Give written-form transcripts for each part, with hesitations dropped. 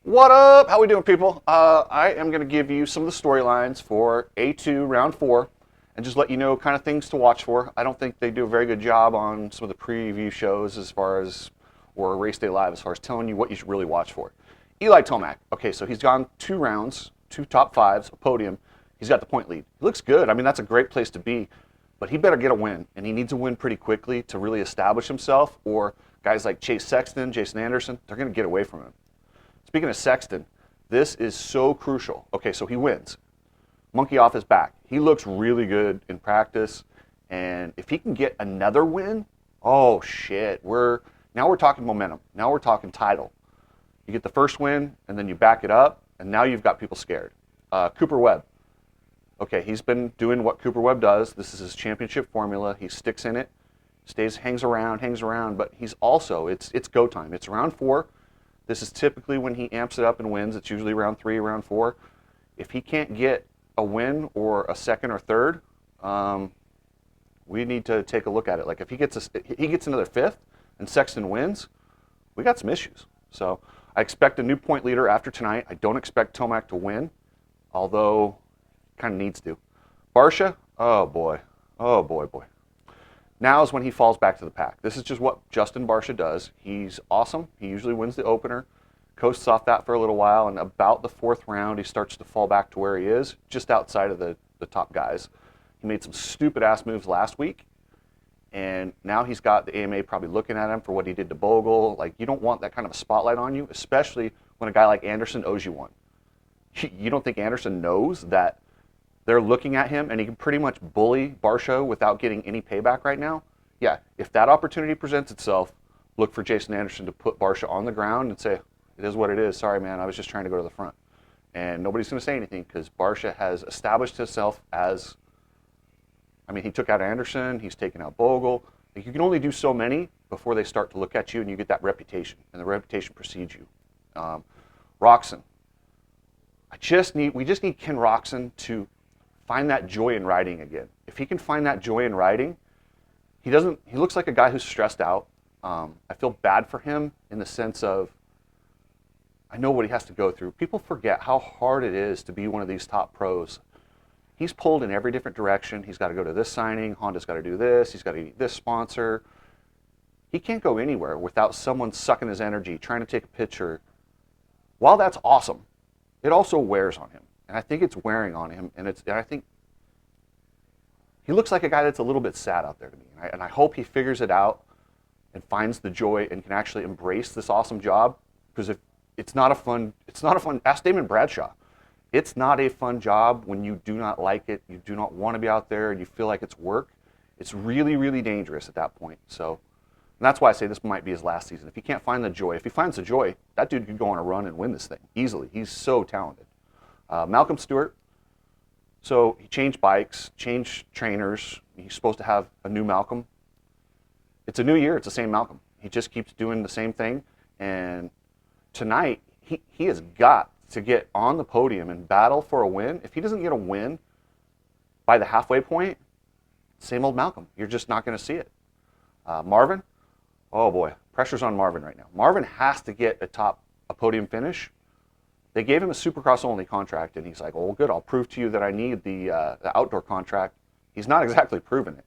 What up? How we doing, people? I am going to give you some of the storylines for A2 Round 4 and just let you know kind of things to watch for. I don't think they do a very good job on some of the preview shows or Race Day Live as far as telling you what you should really watch for. Eli Tomac. Okay, so he's gone 2 rounds, 2 top 5s, a podium. He's got the point lead. He looks good. I mean, that's a great place to be, but he better get a win, and he needs a win pretty quickly to really establish himself, or guys like Sexton, Jason Anderson, they're going to get away from him. Speaking of Sexton, this is so crucial. Okay, so he wins. Monkey off his back. He looks really good in practice, and if he can get another win, oh shit, now we're talking momentum. Now we're talking title. You get the first win, and then you back it up, and now you've got people scared. Cooper Webb. Okay, he's been doing what Cooper Webb does. This is his championship formula. He sticks in it, hangs around, but he's also, it's go time. It's round 4. This is typically when he amps it up and wins. It's usually round 3, round 4. If he can't get a win or a second or third, we need to take a look at it. Like if he gets another 5th and Sexton wins, we got some issues. So I expect a new point leader after tonight. I don't expect Tomac to win, although kind of needs to. Barcia, oh boy. Now is when he falls back to the pack. This is just what Justin Barcia does. He's awesome. He usually wins the opener, coasts off that for a little while, and about the 4th round, he starts to fall back to where he is, just outside of the top guys. He made some stupid-ass moves last week, and now he's got the AMA probably looking at him for what he did to Bogle. Like, you don't want that kind of a spotlight on you, especially when a guy like Anderson owes you one. You don't think Anderson knows that they're looking at him and he can pretty much bully Barcia without getting any payback right now? Yeah, if that opportunity presents itself, look for Jason Anderson to put Barcia on the ground and say, it is what it is. Sorry, man, I was just trying to go to the front. And nobody's going to say anything because Barcia has established himself as, I mean, he took out Anderson, he's taken out Bogle. Like, you can only do so many before they start to look at you and you get that reputation, and the reputation precedes you. Roczen. We just need Ken Roczen to find that joy in riding again. If he can find that joy in riding, he looks like a guy who's stressed out. I feel bad for him in the sense of, I know what he has to go through. People forget how hard it is to be one of these top pros. He's pulled in every different direction. He's got to go to this signing. Honda's got to do this. He's got to eat this sponsor. He can't go anywhere without someone sucking his energy, trying to take a picture. While that's awesome, it also wears on him. And I think it's wearing on him, and I think he looks like a guy that's a little bit sad out there to me. And I hope he figures it out and finds the joy and can actually embrace this awesome job. Because if it's not a fun. Ask Damon Bradshaw. It's not a fun job when you do not like it, you do not want to be out there, and you feel like it's work. It's really, really dangerous at that point. So, and that's why I say this might be his last season. If he can't find the joy, if he finds the joy, that dude could go on a run and win this thing easily. He's so talented. Malcolm Stewart, so he changed bikes, changed trainers. He's supposed to have a new Malcolm. It's a new year, it's the same Malcolm. He just keeps doing the same thing. And tonight, he has got to get on the podium and battle for a win. If he doesn't get a win by the halfway point, same old Malcolm. You're just not going to see it. Marvin, oh boy, pressure's on Marvin right now. Marvin has to get a podium finish. They gave him a Supercross-only contract, and he's like, oh, good, I'll prove to you that I need the outdoor contract. He's not exactly proving it.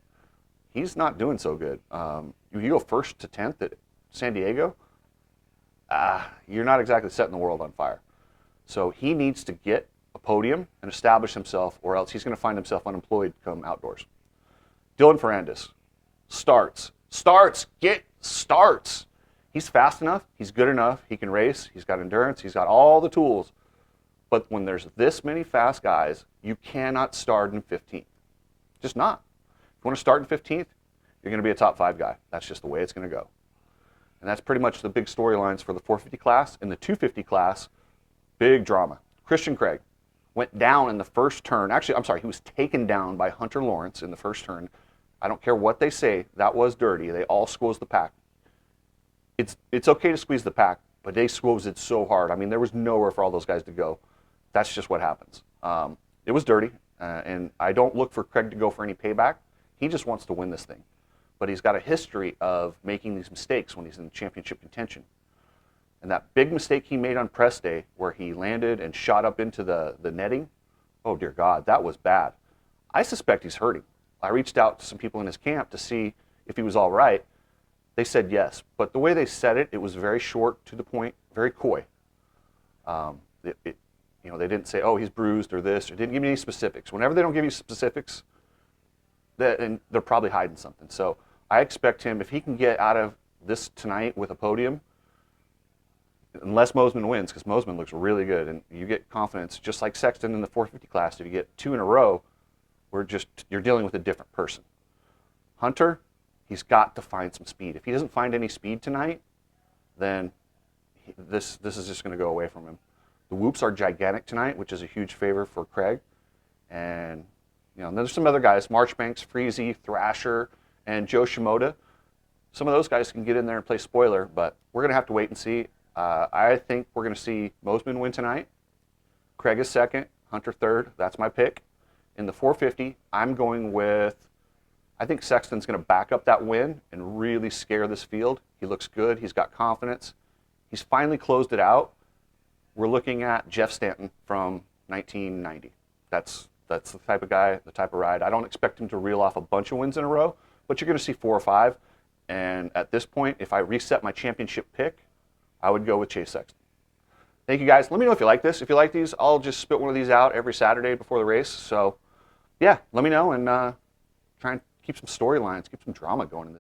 He's not doing so good. You go 1st to 10th at San Diego, you're not exactly setting the world on fire. So he needs to get a podium and establish himself, or else he's going to find himself unemployed come outdoors. Dylan Ferrandis, starts. He's fast enough, he's good enough, he can race, he's got endurance, he's got all the tools. But when there's this many fast guys, you cannot start in 15th. Just not. If you want to start in 15th, you're going to be a top 5 guy. That's just the way it's going to go. And that's pretty much the big storylines for the 450 class. In the 250 class, big drama. Christian Craig went down in the first turn. Actually, I'm sorry, he was taken down by Hunter Lawrence in the first turn. I don't care what they say, that was dirty. They all squoze the pack. It's okay to squeeze the pack, but they squoze it so hard. I mean, there was nowhere for all those guys to go. That's just what happens. It was dirty, and I don't look for Craig to go for any payback. He just wants to win this thing. But he's got a history of making these mistakes when he's in championship contention. And that big mistake he made on press day where he landed and shot up into the netting, oh dear God, that was bad. I suspect he's hurting. I reached out to some people in his camp to see if he was all right. They said yes, but the way they said it, it was very short, to the point, very coy. They didn't say, oh, he's bruised or this, or didn't give me any specifics. Whenever they don't give you specifics, and they're probably hiding something. So I expect him, if he can get out of this tonight with a podium, unless Mosman wins, because Mosman looks really good, and you get confidence, just like Sexton in the 450 class. If you get 2 in a row, you're dealing with a different person. Hunter, he's got to find some speed. If he doesn't find any speed tonight, then this is just going to go away from him. The whoops are gigantic tonight, which is a huge favor for Craig. And there's some other guys, Marchbanks, Freezy, Thrasher, and Joe Shimoda. Some of those guys can get in there and play spoiler, but we're going to have to wait and see. I think we're going to see Mosman win tonight. Craig is second, Hunter third. That's my pick. In the 450, I'm going with, I think Sexton's going to back up that win and really scare this field. He looks good. He's got confidence. He's finally closed it out. We're looking at Jeff Stanton from 1990. That's the type of guy, the type of ride. I don't expect him to reel off a bunch of wins in a row, but you're going to see 4 or 5. And at this point, if I reset my championship pick, I would go with Chase Sexton. Thank you, guys. Let me know if you like this. If you like these, I'll just spit one of these out every Saturday before the race. So, yeah, let me know, and try and keep some storylines, keep some drama going in this.